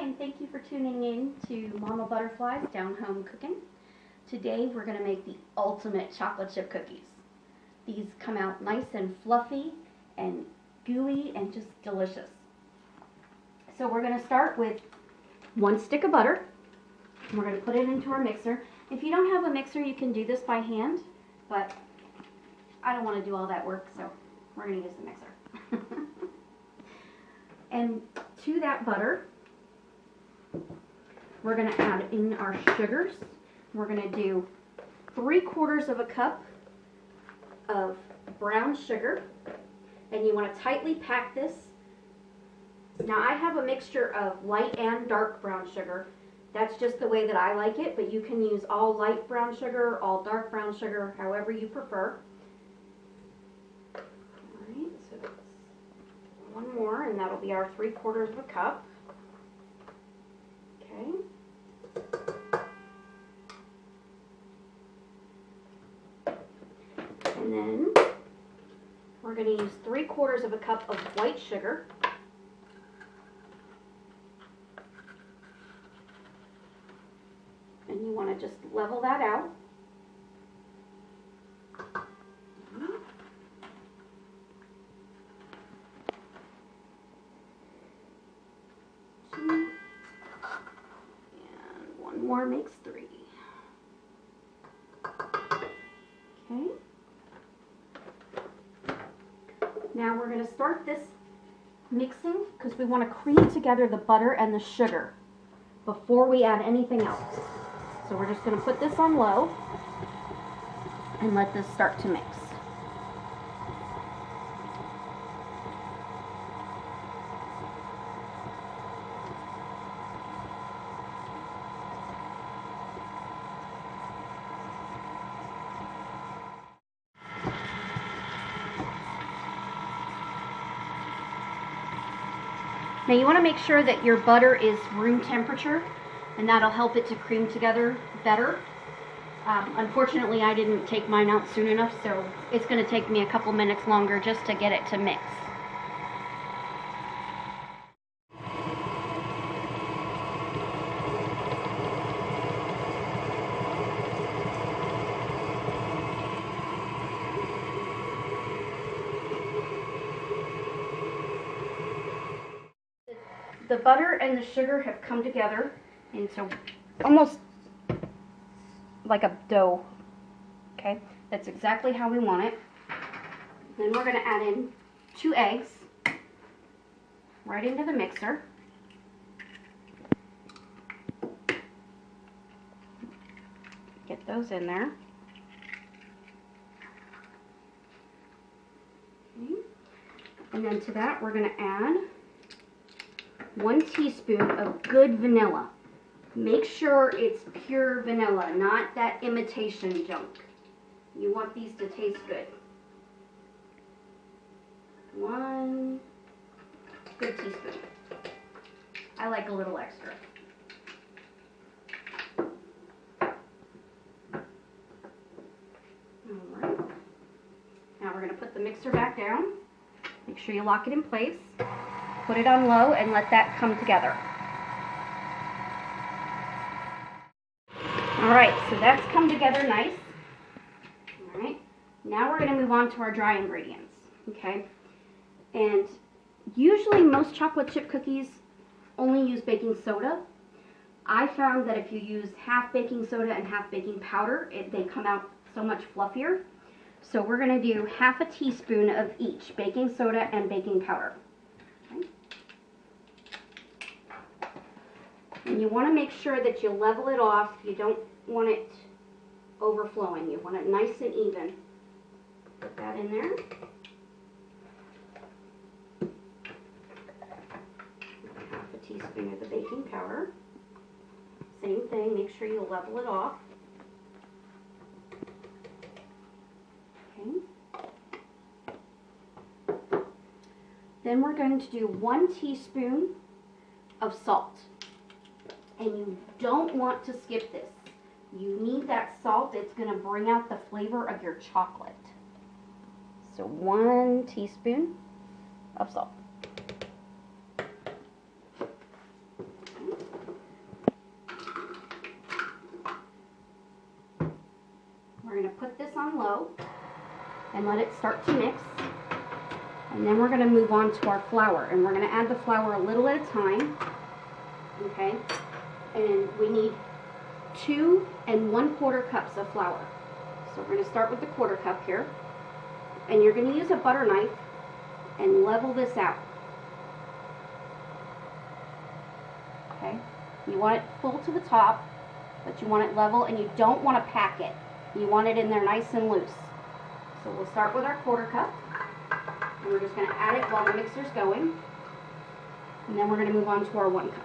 and thank you for tuning in to Mama Butterfly's Down Home Cooking. Today we're going to make the ultimate chocolate chip cookies. These come out nice and fluffy and gooey and just delicious. So we're going to start with 1 stick of butter. We're going to put it into our mixer. If you don't have a mixer, you can do this by hand, but I don't want to do all that work, so we're going to use the mixer. And to that butter, we're going to add in our sugars. We're going to do 3/4 of a cup of brown sugar, and you want to tightly pack this. Now I have a mixture of light and dark brown sugar. That's just the way that I like it, but you can use all light brown sugar, all dark brown sugar, however you prefer. Alright, so that's one more, and that'll be our 3/4 of a cup. Okay. And then we're going to use 3/4 of a cup of white sugar. And you want to just level that out. Two. And one more makes 3. Okay. Now we're going to start this mixing because we want to cream together the butter and the sugar before we add anything else. So we're just going to put this on low and let this start to mix. Now you want to make sure that your butter is room temperature, and that'll help it to cream together better. Unfortunately, I didn't take mine out soon enough, so it's going to take me a couple minutes longer just to get it to mix. The butter and the sugar have come together into almost like a dough. Okay, that's exactly how we want it. Then we're going to add in 2 eggs right into the mixer. Get those in there. Okay. And then to that we're going to add 1 teaspoon of good vanilla. Make sure it's pure vanilla, not that imitation junk. You want these to taste good. 1 good teaspoon. I like a little extra. Alright. Now we're going to put the mixer back down. Make sure you lock it in place. Put it on low and let that come together. Alright, so that's come together nice. Alright, now we're going to move on to our dry ingredients. Okay, and usually most chocolate chip cookies only use baking soda. I found that if you use half baking soda and half baking powder, they come out so much fluffier. So we're going to do half a teaspoon of each, baking soda and baking powder. And you want to make sure that you level it off. You don't want it overflowing. You want it nice and even. Put that in there. Half a teaspoon of the baking powder. Same thing, make sure you level it off. Okay. Then we're going to do 1 teaspoon of salt. And you don't want to skip this. You need that salt. It's going to bring out the flavor of your chocolate. So 1 teaspoon of salt. Okay. and let it start to mix. And then we're going to move on to our flour, and we're going to add the flour a little at a time. Okay, and we need 2 1/4 cups of flour. So we're going to start with the 1/4 cup here, and you're going to use a butter knife and level this out. Okay, you want it full to the top, but you want it level, and you don't want to pack it. You want it in there nice and loose. So we'll start with our 1/4 cup, and we're just going to add it while the mixer's going, and then we're going to move on to our 1 cup.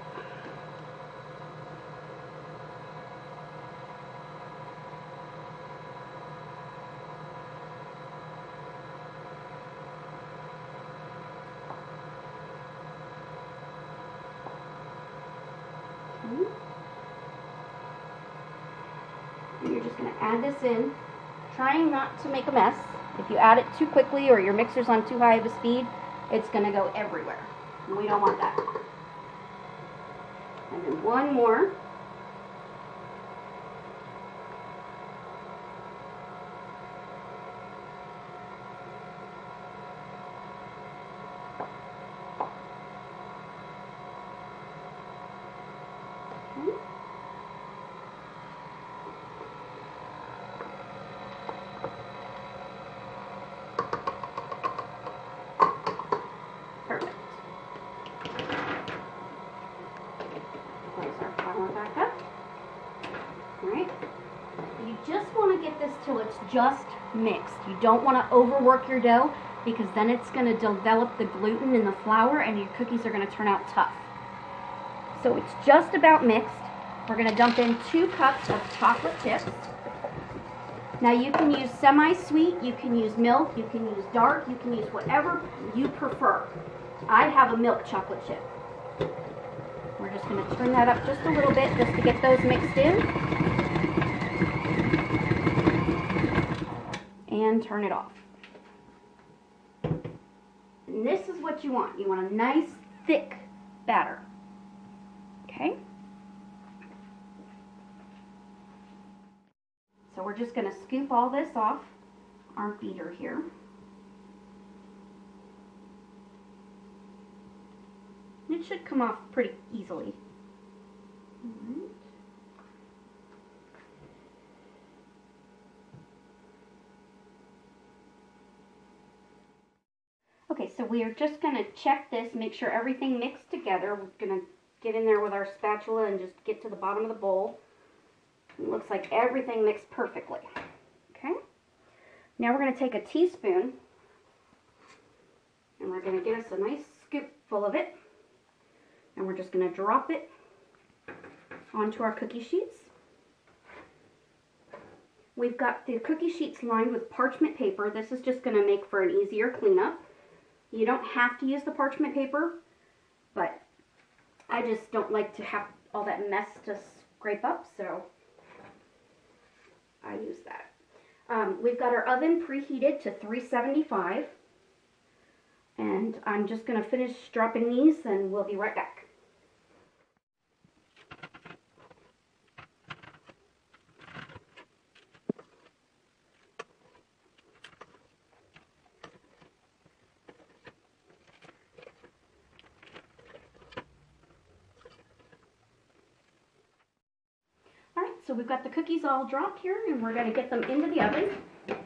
And you're just going to add this in, trying not to make a mess. If you add it too quickly or your mixer's on too high of a speed, it's going to go everywhere. And we don't want that. And then 1 more. Okay. Perfect. Place our flour back up. Alright. You just want to get this till it's just mixed. You don't want to overwork your dough, because then it's going to develop the gluten in the flour and your cookies are going to turn out tough. So it's just about mixed. We're going to dump in 2 cups of chocolate chips. Now you can use semi-sweet, you can use milk, you can use dark, you can use whatever you prefer. I have a milk chocolate chip. We're just going to turn that up just a little bit just to get those mixed in. And turn it off. And this is what you want. You want a nice, thick batter. Okay? So we're just going to scoop all this off our beater here. It should come off pretty easily. All right. Okay, so we are just going to check this, make sure everything mixed together. We're going to get in there with our spatula and just get to the bottom of the bowl. It looks like everything mixed perfectly. Okay. Now we're going to take a teaspoon and we're going to get us a nice scoop full of it. And we're just going to drop it onto our cookie sheets. We've got the cookie sheets lined with parchment paper. This is just going to make for an easier cleanup. You don't have to use the parchment paper, but I just don't like to have all that mess to scrape up, so I use that. We've got our oven preheated to 375, and I'm just going to finish dropping these and we'll be right back. Alright, so we've got the cookies all dropped here, and we're going to get them into the oven. Okay.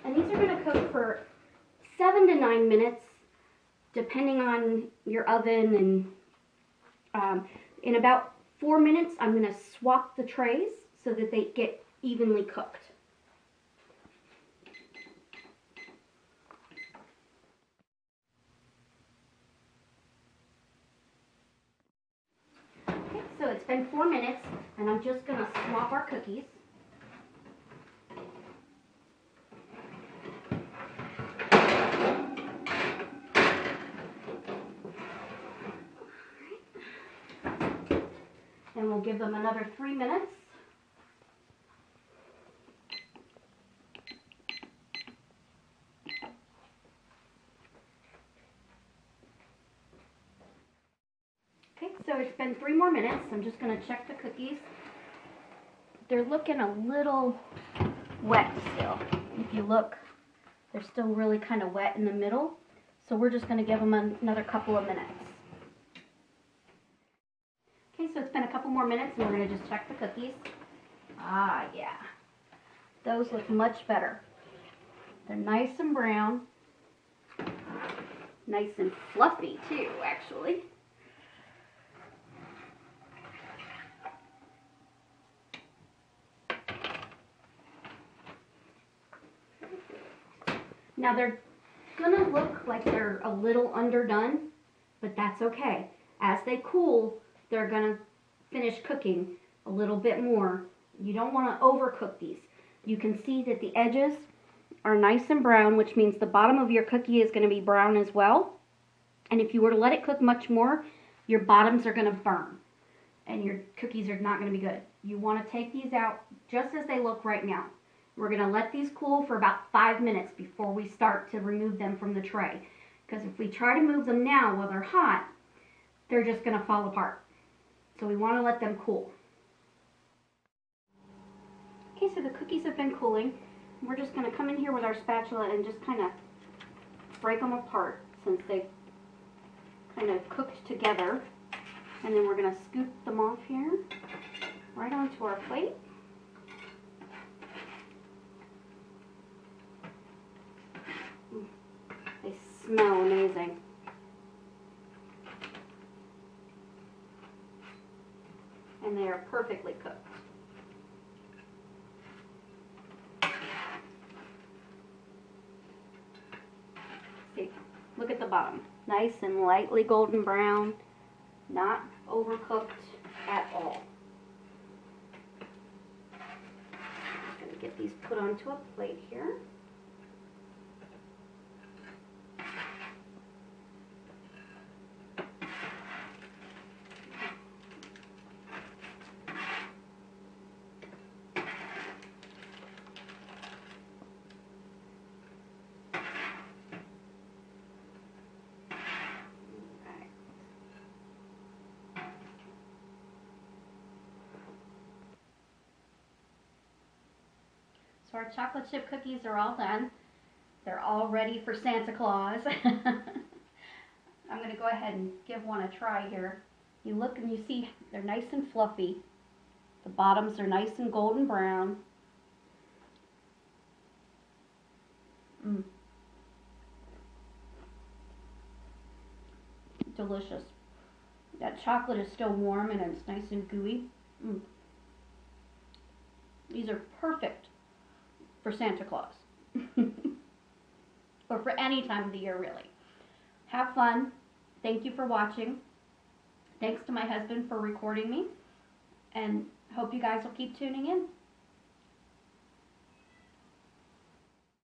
And these are going to cook for 7 to 9 minutes, depending on your oven. And in about 4 minutes, I'm going to swap the trays so that they get evenly cooked. So it's been 4 minutes, and I'm just going to swap our cookies. And we'll give them another 3 minutes. Okay, So it's been 3 more minutes. I'm just going to check the cookies. They're looking a little wet still. If you look, they're still really kind of wet in the middle. So we're just going to give them another couple of minutes. Okay, so it's been a couple more minutes and we're going to just check the cookies. Ah, yeah. Those look much better. They're nice and brown. Nice and fluffy too, actually. Now they're gonna look like they're a little underdone, but that's okay. As they cool, they're gonna finish cooking a little bit more. You don't want to overcook these. You can see that the edges are nice and brown, which means the bottom of your cookie is going to be brown as well. And if you were to let it cook much more, your bottoms are going to burn and your cookies are not going to be good. You want to take these out just as they look right now. We're going to let these cool for about 5 minutes before we start to remove them from the tray. Because if we try to move them now while they're hot, they're just going to fall apart. So we want to let them cool. Okay, so the cookies have been cooling. We're just going to come in here with our spatula and just kind of break them apart since they've kind of cooked together. And then we're going to scoop them off here right onto our plate. They smell amazing. And they are perfectly cooked. See, look at the bottom. Nice and lightly golden brown, not overcooked at all. I'm going to get these put onto a plate here. So our chocolate chip cookies are all done. They're all ready for Santa Claus. I'm going to go ahead and give one a try here. You look and you see they're nice and fluffy. The bottoms are nice and golden brown. Delicious. That chocolate is still warm and it's nice and gooey. These are perfect for Santa Claus. Or for any time of the year, really. Have fun. Thank you for watching. Thanks to my husband for recording me. And hope you guys will keep tuning in.